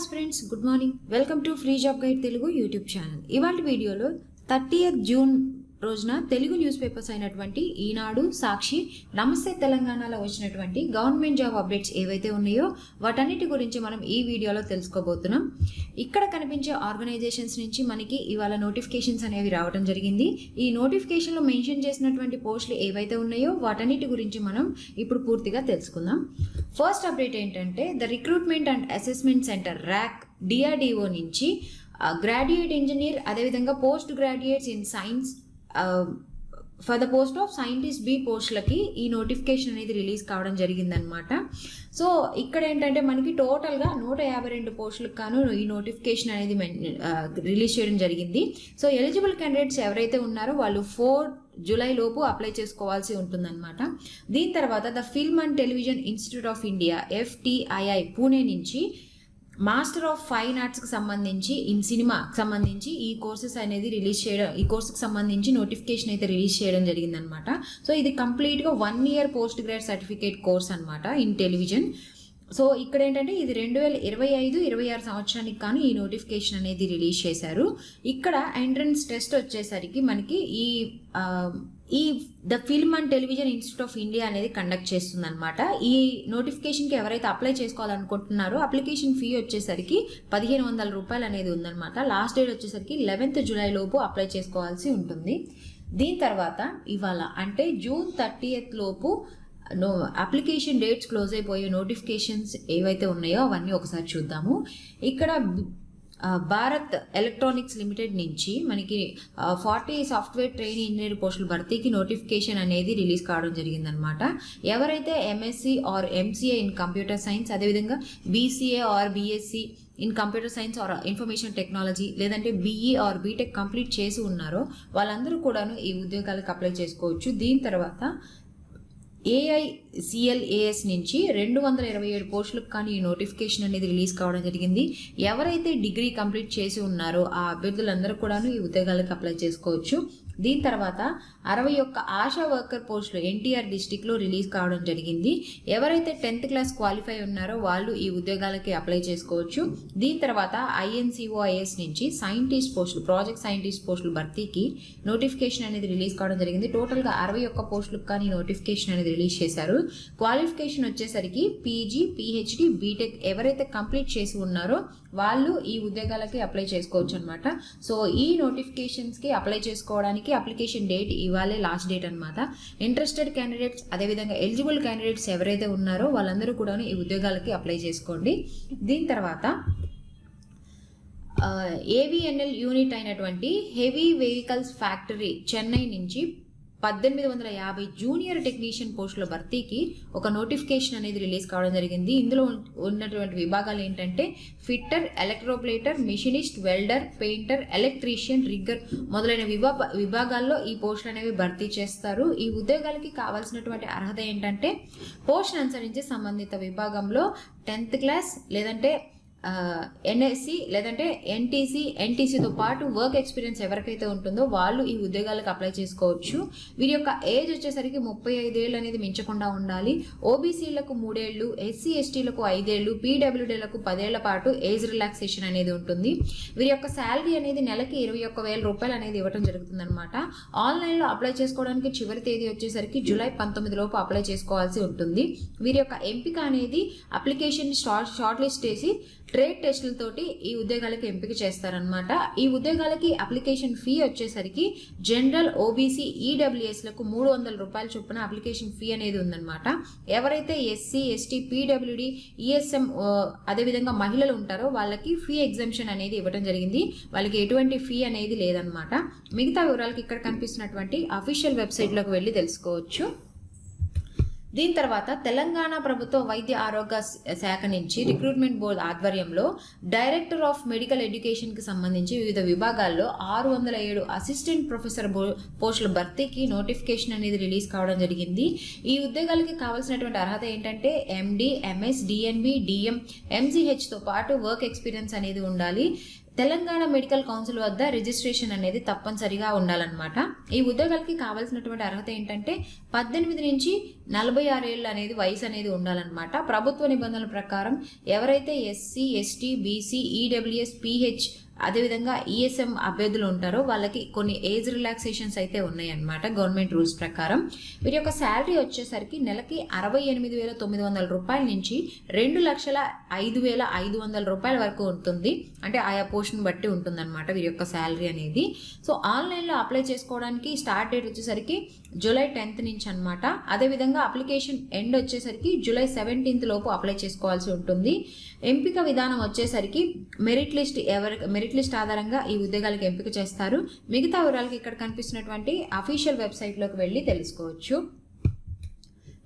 aspirants, good morning. Welcome to Free Job Guide Telugu YouTube channel. ఇవాల్టి వీడియోలో 30th June రోజున Telugu news papers అయినటువంటి ఈనాడు, సాక్షి, నమస్తే తెలంగాణలో వచ్చినటువంటి గవర్నమెంట్ జాబ్ అప్డేట్స్ ఏవైతే ఉన్నాయో వాటన్నిటి గురించి మనం ఈ వీడియోలో తెలుసుకోబోతున్నాం. ఇక్కడ కనిపించే ఆర్గనైజేషన్స్ నుంచి మనకి ఇవాళ నోటిఫికేషన్స్ అనేవి రావడం జరిగింది. ఈ నోటిఫికేషన్లో మెన్షన్ చేసినటువంటి పోస్టులు ఏవైతే ఉన్నాయో వాటన్నిటి గురించి మనం ఇప్పుడు పూర్తిగా తెలుసుకుందాం. ఫస్ట్ అప్డేట్ ఏంటంటే the recruitment and assessment centre RAC DRDO నుంచి గ్రాడ్యుయేట్ ఇంజనీర్, అదేవిధంగా post graduates in science for the post of scientist B పోస్టులకి ఈ నోటిఫికేషన్ అనేది రిలీజ్ కావడం జరిగిందనమాట. సో ఇక్కడ ఏంటంటే మనకి టోటల్గా 152 పోస్టులకు గాను ఈ నోటిఫికేషన్ అనేది రిలీజ్ చేయడం జరిగింది. సో ఎలిజిబుల్ క్యాండిడేట్స్ ఎవరైతే ఉన్నారో వాళ్ళు 4 జూలై లోపు అప్లై చేసుకోవాల్సి ఉంటుందన్నమాట. దీని తర్వాత the film and television institute of India FTII Pune నుంచి మాస్టర్ ఆఫ్ ఫైన్ ఆర్ట్స్కి సంబంధించి సినిమాకి సంబంధించి ఈ కోర్సెస్ అనేది రిలీజ్ చేయడం, ఈ కోర్సుకి సంబంధించి నోటిఫికేషన్ అయితే రిలీజ్ చేయడం జరిగిందనమాట. సో ఇది కంప్లీట్గా 1 year post grad certificate course అనమాట ఇన్ టెలివిజన్. సో ఇక్కడ ఏంటంటే ఇది 2025-26 సంవత్సరానికి కానీ ఈ నోటిఫికేషన్ అనేది రిలీజ్ చేశారు. ఇక్కడ ఎంట్రన్స్ టెస్ట్ వచ్చేసరికి మనకి ఈ the film and television institute of India అనేది కండక్ట్ చేస్తుంది అనమాట. ఈ నోటిఫికేషన్కి ఎవరైతే అప్లై చేసుకోవాలనుకుంటున్నారో అప్లికేషన్ ఫీ వచ్చేసరికి 1500 రూపాయలు అనేది ఉందన్నమాట. లాస్ట్ డేట్ వచ్చేసరికి 11th జూలై లోపు అప్లై చేసుకోవాల్సి ఉంటుంది. దీని తర్వాత ఇవాళ అంటే జూన్ 30th లోపు అప్లికేషన్ డేట్స్ క్లోజ్ అయిపోయే నోటిఫికేషన్స్ ఏవైతే ఉన్నాయో అవన్నీ ఒకసారి చూద్దాము. ఇక్కడ భారత్ ఎలక్ట్రానిక్స్ లిమిటెడ్ నుంచి మనకి 40 సాఫ్ట్వేర్ ట్రైనీ ఇంజనీర్ పోస్టుల భర్తీకి నోటిఫికేషన్ అనేది రిలీజ్ కావడం జరిగిందనమాట. ఎవరైతే MSc or MCA in computer science, అదేవిధంగా BCA or BSc in computer science or information technology, లేదంటే BE ఆర్ బీటెక్ కంప్లీట్ చేసి ఉన్నారో వాళ్ళందరూ కూడాను ఈ ఉద్యోగాలకు అప్లై చేసుకోవచ్చు. దీని తర్వాత AICLAS నుంచి 227 పోస్టులకు కానీ ఈ నోటిఫికేషన్ అనేది రిలీజ్ కావడం జరిగింది. ఎవరైతే డిగ్రీ కంప్లీట్ చేసి ఉన్నారో ఆ అభ్యర్థులందరూ కూడాను ఈ ఉద్యోగాలకు అప్లై చేసుకోవచ్చు. దీని తర్వాత 61 ఆశా వర్కర్ పోస్టులు NTR డిస్టిక్లో రిలీజ్ కావడం జరిగింది. ఎవరైతే 10th క్లాస్ క్వాలిఫై ఉన్నారో వాళ్ళు ఈ ఉద్యోగాలకి అప్లై చేసుకోవచ్చు. దీని తర్వాత INCOIS నుంచి సైంటిస్ట్ పోస్టులు, ప్రాజెక్ట్ సైంటిస్ట్ పోస్టులు భర్తీకి నోటిఫికేషన్ అనేది రిలీజ్ కావడం జరిగింది. టోటల్గా 61 పోస్టులకు కానీ నోటిఫికేషన్ అనేది రిలీజ్ చేశారు. క్వాలిఫికేషన్ వచ్చేసరికి PG, PhD, బీటెక్ ఎవరైతే కంప్లీట్ చేసి ఉన్నారో వాళ్ళు ఈ ఉద్యోగాలకి అప్లై చేసుకోవచ్చు అనమాట. సో ఈ నోటిఫికేషన్స్కి అప్లై చేసుకోవడానికి అప్లికేషన్ డేట్ ఇవాళే లాస్ట్ డేట్ అనమాట. ఇంట్రెస్టెడ్ క్యాండిడేట్స్, అదేవిధంగా ఎలిజిబుల్ క్యాండిడేట్స్ ఎవరైతే ఉన్నారో వాళ్ళందరూ కూడా ఈ ఉద్యోగాలకి అప్లై చేసుకోండి. దీని తర్వాత AVNL యూనిట్ అయినటువంటి హెవీ వెహికల్స్ ఫ్యాక్టరీ చెన్నై నుంచి 1850 జూనియర్ టెక్నీషియన్ పోస్టుల భర్తీకి ఒక నోటిఫికేషన్ అనేది రిలీజ్ కావడం జరిగింది. ఇందులో ఉన్నటువంటి విభాగాలు ఏంటంటే fitter, ఎలక్ట్రోప్లేటర్, machinist, welder, painter, electrician, rigger మొదలైన విభాగాల్లో ఈ పోస్టులు అనేవి భర్తీ చేస్తారు. ఈ ఉద్యోగాలకి కావాల్సినటువంటి అర్హత ఏంటంటే పోస్ట్ అనుసరించి సంబంధిత విభాగంలో 10th క్లాస్ లేదంటే NSC లేదంటే NTCతో పాటు వర్క్ ఎక్స్పీరియన్స్ ఎవరికైతే ఉంటుందో వాళ్ళు ఈ ఉద్యోగాలకు అప్లై చేసుకోవచ్చు. వీరి యొక్క ఏజ్ వచ్చేసరికి 35 ఏళ్ళు అనేది మించకుండా ఉండాలి. OBCలకు 3 ఏళ్ళు, SC STలకు 5 ఏళ్ళు, PWDలకు 10 ఏళ్ల పాటు ఏజ్ రిలాక్సేషన్ అనేది ఉంటుంది. వీరి యొక్క శాలరీ అనేది నెలకి 21,000 రూపాయలు అనేది ఇవ్వడం జరుగుతుంది అనమాట. ఆన్లైన్లో అప్లై చేసుకోవడానికి చివరి తేదీ వచ్చేసరికి జూలై 19 లోపు అప్లై చేసుకోవాల్సి ఉంటుంది. వీరి యొక్క ఎంపిక అనేది అప్లికేషన్ షార్ట్ లిస్ట్ చేసి ట్రేడ్ టెస్టులతోటి ఈ ఉద్యోగాలకి ఎంపిక చేస్తారనమాట. ఈ ఉద్యోగాలకి అప్లికేషన్ ఫీ వచ్చేసరికి జనరల్, OBC, EWSలకు 300 రూపాయల చొప్పున అప్లికేషన్ ఫీ అనేది ఉందన్నమాట. ఎవరైతే SC ST PWD ESM అదేవిధంగా మహిళలు ఉంటారో వాళ్ళకి ఫీ ఎగ్జంప్షన్ అనేది ఇవ్వడం జరిగింది. వాళ్ళకి ఎటువంటి ఫీ అనేది లేదనమాట. మిగతా వివరాలకి ఇక్కడ కనిపిస్తున్నటువంటి అఫీషియల్ వెబ్సైట్లోకి వెళ్ళి తెలుసుకోవచ్చు. దీని తర్వాత తెలంగాణ ప్రభుత్వ వైద్య ఆరోగ్య శాఖ నుంచి రిక్రూట్మెంట్ బోర్డు ఆధ్వర్యంలో డైరెక్టర్ ఆఫ్ మెడికల్ ఎడ్యుకేషన్కి సంబంధించి వివిధ విభాగాల్లో 607 అసిస్టెంట్ ప్రొఫెసర్ పోస్టుల భర్తీకి నోటిఫికేషన్ అనేది రిలీజ్ కావడం జరిగింది. ఈ ఉద్యోగాలకి కావాల్సినటువంటి అర్హత ఏంటంటే MD, MS, DNB, DM, MCHతో పాటు వర్క్ ఎక్స్పీరియన్స్ అనేది ఉండాలి. తెలంగాణ మెడికల్ కౌన్సిల్ వద్ద రిజిస్ట్రేషన్ అనేది తప్పనిసరిగా ఉండాలన్నమాట. ఈ ఉద్యోగాలకి కావాల్సినటువంటి అర్హత ఏంటంటే 18 నుంచి 46 ఏళ్ళు అనేది వయసు అనేది ఉండాలన్నమాట. ప్రభుత్వ నిబంధనల ప్రకారం ఎవరైతే SC, ST, BC, EWS, pH అదేవిధంగా ఈఎస్ఎం అభ్యర్థులు ఉంటారో వాళ్ళకి కొన్ని ఏజ్ రిలాక్సేషన్స్ అయితే ఉన్నాయన్నమాట గవర్నమెంట్ రూల్స్ ప్రకారం. వీరి యొక్క శాలరీ వచ్చేసరికి నెలకి 68,900 రూపాయల నుంచి 2,05,500 రూపాయల వరకు ఉంటుంది. అంటే ఆయా పోస్ట్ని బట్టి ఉంటుందన్నమాట వీరి యొక్క శాలరీ అనేది. సో ఆన్లైన్లో అప్లై చేసుకోవడానికి స్టార్ట్ డేట్ వచ్చేసరికి జూలై 10th నుంచి అనమాట. అదేవిధంగా అప్లికేషన్ ఎండ్ వచ్చేసరికి జూలై 17th లోపు అప్లై చేసుకోవాల్సి ఉంటుంది. ఎంపిక విధానం వచ్చేసరికి మెరిట్ లిస్ట్ ఆధారంగా ఈ ఉద్యోగాలకు ఎంపిక చేస్తారు. మిగతా వివరాలకి ఇక్కడ కనిపిస్తున్నటువంటి అఫీషియల్ వెబ్సైట్లోకి వెళ్ళి తెలుసుకోవచ్చు.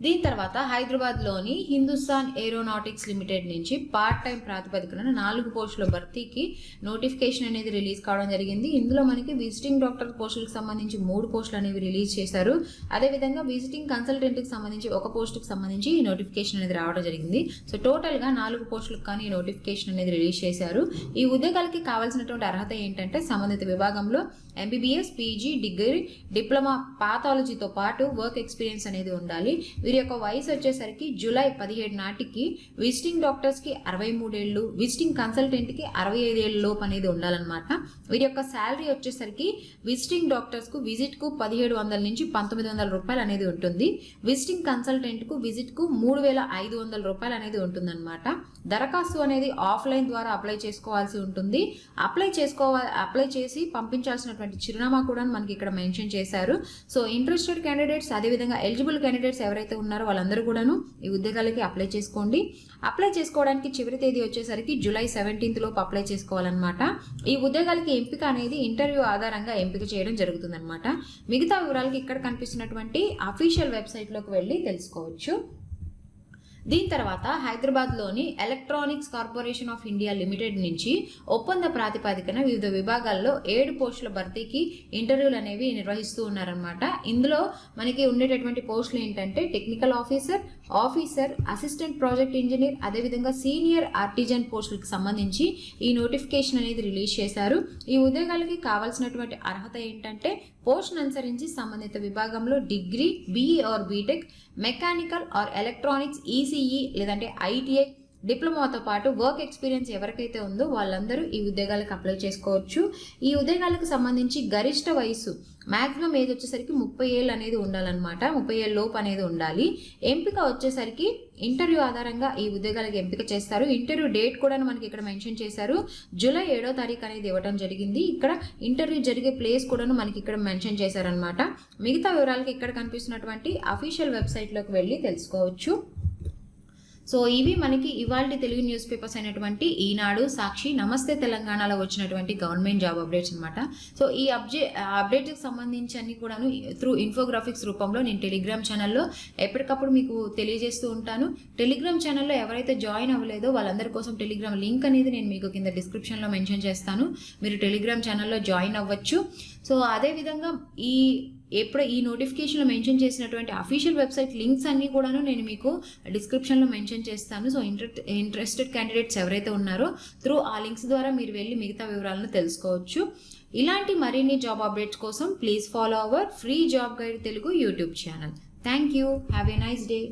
దీని తర్వాత హైదరాబాద్లోని హిందుస్థాన్ ఏరోనాటిక్స్ లిమిటెడ్ నుంచి పార్ట్ టైం ప్రాతిపదికన 4 పోస్టుల భర్తీకి నోటిఫికేషన్ అనేది రిలీజ్ కావడం జరిగింది. ఇందులో మనకి విజిటింగ్ డాక్టర్ పోస్టులకు సంబంధించి 3 పోస్టులు అనేవి రిలీజ్ చేశారు. అదేవిధంగా విజిటింగ్ కన్సల్టెంట్కి సంబంధించి 1 పోస్టుకు సంబంధించి ఈ నోటిఫికేషన్ అనేది రావడం జరిగింది. సో టోటల్గా 4 పోస్టులకు కానీ ఈ నోటిఫికేషన్ అనేది రిలీజ్ చేశారు. ఈ ఉద్యోగాలకి కావాల్సినటువంటి అర్హత ఏంటంటే సంబంధిత విభాగంలో ఎంబీబీఎస్, పీజీ, డిగ్రీ, డిప్లొమా, పాథాలజీతో పాటు వర్క్ ఎక్స్పీరియన్స్ అనేది ఉండాలి. వీరి యొక్క వయసు వచ్చేసరికి జూలై 17 నాటికి విజిటింగ్ డాక్టర్స్కి 63 ఏళ్ళు, విజిటింగ్ కన్సల్టెంట్కి 65 ఏళ్ళ లోపు అనేది ఉండాలన్నమాట. వీరి యొక్క శాలరీ వచ్చేసరికి విజిటింగ్ డాక్టర్స్కు విజిట్కు 1700 నుంచి 1900 రూపాయలు అనేది ఉంటుంది. విజిటింగ్ కన్సల్టెంట్కు విజిట్కు 3500 రూపాయలు అనేది ఉంటుందన్నమాట. దరఖాస్తు అనేది ఆఫ్లైన్ ద్వారా అప్లై చేసుకోవాల్సి ఉంటుంది. అప్లై చేసి పంపించాల్సినటువంటి చిరునామా కూడా మనకి ఇక్కడ మెన్షన్ చేశారు. సో ఇంట్రెస్టెడ్ క్యాండిడేట్స్ అదేవిధంగా ఎలిజిబుల్ క్యాండిడేట్స్ ఎవరైతే ఉన్నారో వాళ్ళందరూ కూడాను ఈ ఉద్యోగాలకి అప్లై చేసుకోండి. అప్లై చేసుకోవడానికి చివరి తేదీ వచ్చేసరికి జూలై 17th లోపు అప్లై చేసుకోవాలన్నమాట. ఈ ఉద్యోగాలకి ఎంపిక అనేది ఇంటర్వ్యూ ఆధారంగా ఎంపిక చేయడం జరుగుతుందన్నమాట. మిగతా వివరాలకి ఇక్కడ కనిపిస్తున్నటువంటి అఫీషియల్ వెబ్సైట్లోకి వెళ్ళి తెలుసుకోవచ్చు. దీని తర్వాత హైదరాబాద్లోని electronics corporation of India limited నుంచి ఒప్పంద ప్రాతిపదికన వివిధ విభాగాల్లో 7 పోస్టుల భర్తీకి ఇంటర్వ్యూలు అనేవి నిర్వహిస్తూ ఉన్నారనమాట. ఇందులో మనకి ఉండేటటువంటి పోస్టులు ఏంటంటే technical officer, assistant project engineer, అదేవిధంగా సీనియర్ ఆర్టిజన్ పోస్టులకు సంబంధించి ఈ నోటిఫికేషన్ అనేది రిలీజ్ చేశారు. ఈ ఉద్యోగాలకి కావాల్సినటువంటి అర్హత ఏంటంటే పోస్ట్ను అనుసరించి సంబంధిత విభాగంలో degree, BE or BTech, mechanical or electronics, ECE లేదంటే ఐటీఐ, డిప్లొమాతో పాటు వర్క్ ఎక్స్పీరియన్స్ ఎవరికైతే ఉందో వాళ్ళందరూ ఈ ఉద్యోగాలకు అప్లై చేసుకోవచ్చు. ఈ ఉద్యోగాలకు సంబంధించి గరిష్ట వయసు మ్యాక్సిమం ఏజ్ వచ్చేసరికి 30 ఏళ్ళు అనేది ఉండాలన్నమాట. 30 ఏళ్ళ లోపు అనేది ఉండాలి. ఎంపిక వచ్చేసరికి ఇంటర్వ్యూ ఆధారంగా ఈ ఉద్యోగాలకు ఎంపిక చేస్తారు. ఇంటర్వ్యూ డేట్ కూడా మనకి ఇక్కడ మెన్షన్ చేశారు. జూలై 7వ తారీఖు అనేది ఇవ్వడం జరిగింది. ఇక్కడ ఇంటర్వ్యూ జరిగే ప్లేస్ కూడా మనకి ఇక్కడ మెన్షన్ చేశారనమాట. మిగతా వివరాలకి ఇక్కడ కనిపిస్తున్నటువంటి అఫీషియల్ వెబ్సైట్లోకి వెళ్ళి తెలుసుకోవచ్చు. సో ఇవి మనకి ఇవాళ తెలుగు న్యూస్ పేపర్స్ అయినటువంటి ఈనాడు, సాక్షి, నమస్తే తెలంగాణలో వచ్చినటువంటి గవర్నమెంట్ జాబ్ అప్డేట్స్ అనమాట. సో ఈ అప్డేట్కి సంబంధించి అన్ని కూడాను త్రూ ఇన్ఫోగ్రాఫిక్స్ రూపంలో నేను టెలిగ్రామ్ ఛానల్లో ఎప్పటికప్పుడు మీకు తెలియజేస్తూ ఉంటాను. టెలిగ్రామ్ ఛానల్లో ఎవరైతే జాయిన్ అవ్వలేదో వాళ్ళందరి కోసం టెలిగ్రామ్ లింక్ అనేది నేను మీకు కింద డిస్క్రిప్షన్లో మెన్షన్ చేస్తాను. మీరు టెలిగ్రామ్ ఛానల్లో జాయిన్ అవ్వచ్చు. సో అదేవిధంగా ఈ నోటిఫికేషన్లో మెన్షన్ చేసినటువంటి అఫీషియల్ వెబ్సైట్ లింక్స్ అన్నీ కూడాను నేను మీకు డిస్క్రిప్షన్లో మెన్షన్ చేస్తాను. సో ఇంట్రెస్టెడ్ క్యాండిడేట్స్ ఎవరైతే ఉన్నారో త్రూ ఆ లింక్స్ ద్వారా మీరు వెళ్ళి మిగతా వివరాలను తెలుసుకోవచ్చు. ఇలాంటి మరిన్ని జాబ్ అప్డేట్స్ కోసం please follow our free job guide Telugu YouTube channel. Thank you. Have a nice day.